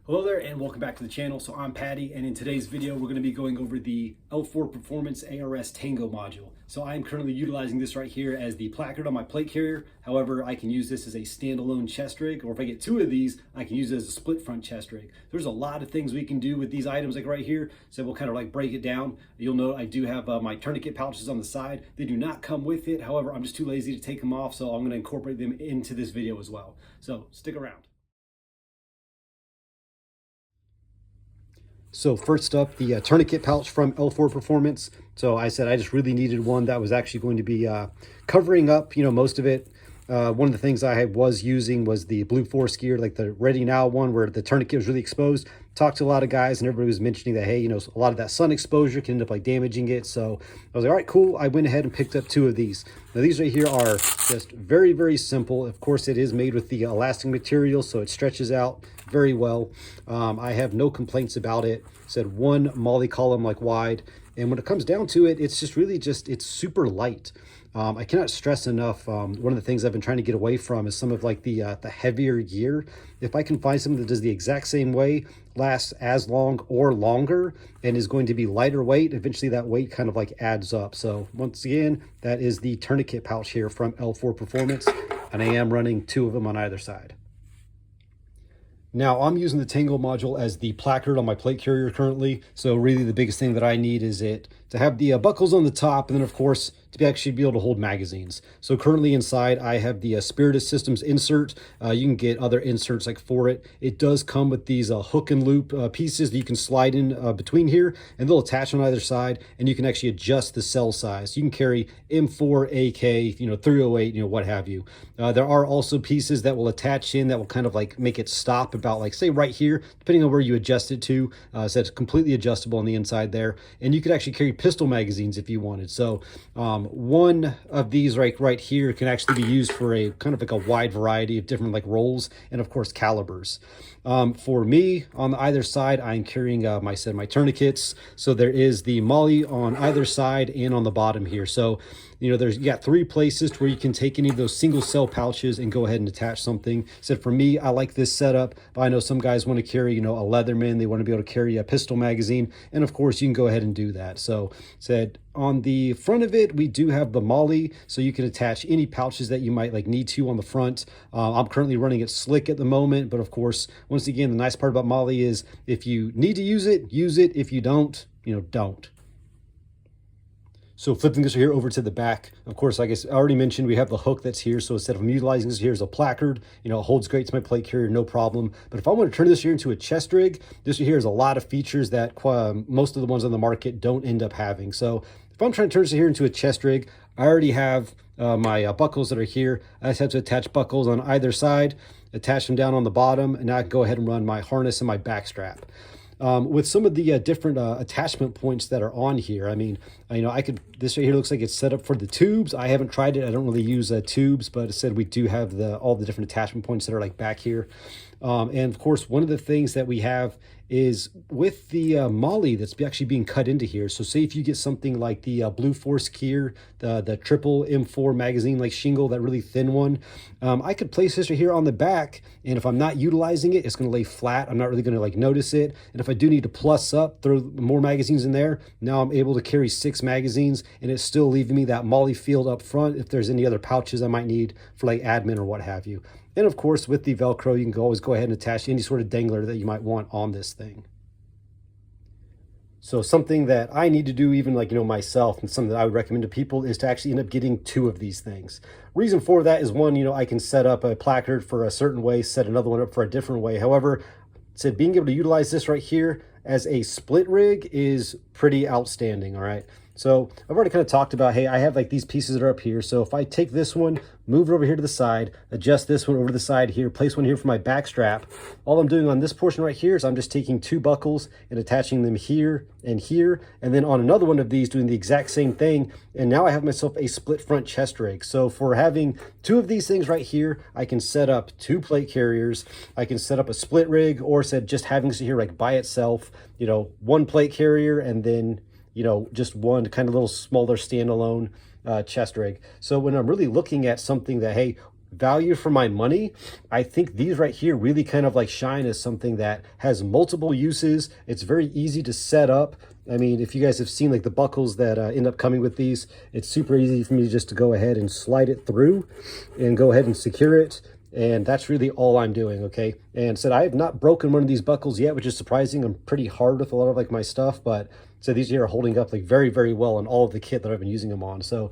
Hello there and welcome back to the channel. So I'm Patty, and in today's video we're going to be going over the L4 Performance ARS Tango module. So I'm currently utilizing this right here as the placard on my plate carrier. However, I can use this as a standalone chest rig, or if I get two of these, I can use it as a split front chest rig. There's a lot of things we can do with these items like right here, so we'll kind of like break it down. You'll note I do have my tourniquet pouches on the side. They do not come with it. However, I'm just too lazy to take them off, so I'm going to incorporate them into this video as well. So stick around. So first up, the tourniquet pouch from L4 Performance. So I said I just really needed one that was actually going to be covering up, most of it. One of the things I was using was the Blue Force gear, like the Ready Now one, where the tourniquet was really exposed. Talked to a lot of guys, and everybody was mentioning that, hey, a lot of that sun exposure can end up like damaging it. So I was like, all right, cool. I went ahead and picked up two of these. Now these right here are just very, very simple. Of course, it is made with the elastic material, so it stretches out very well. I have no complaints about it. Said one MOLLE column like wide, and when it comes down to it, it's just really it's super light. I cannot stress enough, one of the things I've been trying to get away from is some of like the heavier gear. If I can find something that does the exact same way, lasts as long or longer, and is going to be lighter weight, eventually that weight kind of like adds up. So once again, that is the tourniquet pouch here from L4 Performance, and I am running two of them on either side. Now I'm using the Tango module as the placard on my plate carrier currently. So really the biggest thing that I need is it to have the buckles on the top, and then of course to actually be able to hold magazines. So currently inside I have the Spiritus Systems insert. You can get other inserts like for it. It does come with these hook and loop pieces that you can slide in between here, and they'll attach on either side, and you can actually adjust the cell size. You can carry M4, AK, 308, what have you. There are also pieces that will attach in that will kind of like make it stop about like say right here, depending on where you adjust it to. So it's completely adjustable on the inside there, and you could actually carry pistol magazines if you wanted. So one of these right here can actually be used for a kind of like a wide variety of different like rolls and of course calibers. For me, on either side, I'm carrying my tourniquets. So there is the MOLLE on either side and on the bottom here. So you got three places to where you can take any of those single cell pouches and go ahead and attach something. So for me, I like this setup, but I know some guys want to carry, a Leatherman. They want to be able to carry a pistol magazine, and of course you can go ahead and do that. So said on the front of it, we do have the MOLLE, so you can attach any pouches that you might like need to on the front. I'm currently running it slick at the moment, but of course, once again, the nice part about MOLLE is if you need to use it, use it. If you don't, don't. So flipping this here over to the back, of course, like I already mentioned, we have the hook that's here. So instead of utilizing this here as a placard, it holds great to my plate carrier, no problem. But if I want to turn this here into a chest rig, this here has a lot of features that most of the ones on the market don't end up having. So if I'm trying to turn this here into a chest rig, I already have my buckles that are here. I just have to attach buckles on either side, attach them down on the bottom, and now I can go ahead and run my harness and my back strap. With some of the different attachment points that are on here, I mean, this right here looks like it's set up for the tubes. I haven't tried it. I don't really use tubes, but it said we do have all the different attachment points that are like back here. And of course, one of the things that we have is with the MOLLE that's actually being cut into here. So say if you get something like the Blue Force gear, the triple M4 magazine like shingle, that really thin one, I could place this right here on the back, and if I'm not utilizing it, it's going to lay flat. I'm not really going to like notice it. And if I do need to plus up, throw more magazines in there, now I'm able to carry 6 magazines, and it's still leaving me that MOLLE field up front if there's any other pouches I might need for like admin or what have you. And of course, with the Velcro, you can always go ahead and attach any sort of dangler that you might want on this thing. So something that I need to do even like, myself, and something that I would recommend to people is to actually end up getting 2 of these things. Reason for that is one, I can set up a placard for a certain way, set another one up for a different way. However, said being able to utilize this right here as a split rig is pretty outstanding, all right? So I've already kind of talked about, hey, I have like these pieces that are up here. So if I take this one, move it over here to the side, adjust this one over to the side here, place one here for my back strap. All I'm doing on this portion right here is I'm just taking 2 buckles and attaching them here, and then on another one of these doing the exact same thing. And now I have myself a split front chest rig. So for having 2 of these things right here, I can set up 2 plate carriers. I can set up a split rig, or said just having this here like by itself, 1 plate carrier, and then just one kind of little smaller standalone chest rig. So when I'm really looking at something that, hey, value for my money, I think these right here really kind of like shine as something that has multiple uses. It's very easy to set up. I mean, if you guys have seen like the buckles that end up coming with these, it's super easy for me just to go ahead and slide it through and go ahead and secure it. And that's really all I'm doing, okay? And said I have not broken one of these buckles yet, which is surprising. I'm pretty hard with a lot of like my stuff, but so these here are holding up like very, very well on all of the kit that I've been using them on. So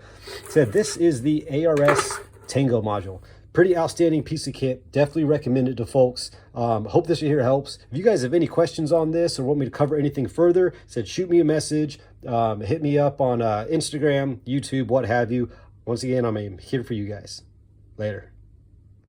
said this is the ARS Tango module. Pretty outstanding piece of kit. Definitely recommend it to folks. Hope this here helps. If you guys have any questions on this or want me to cover anything further, said shoot me a message. Hit me up on Instagram, YouTube, what have you. Once again, I'm here for you guys. Later.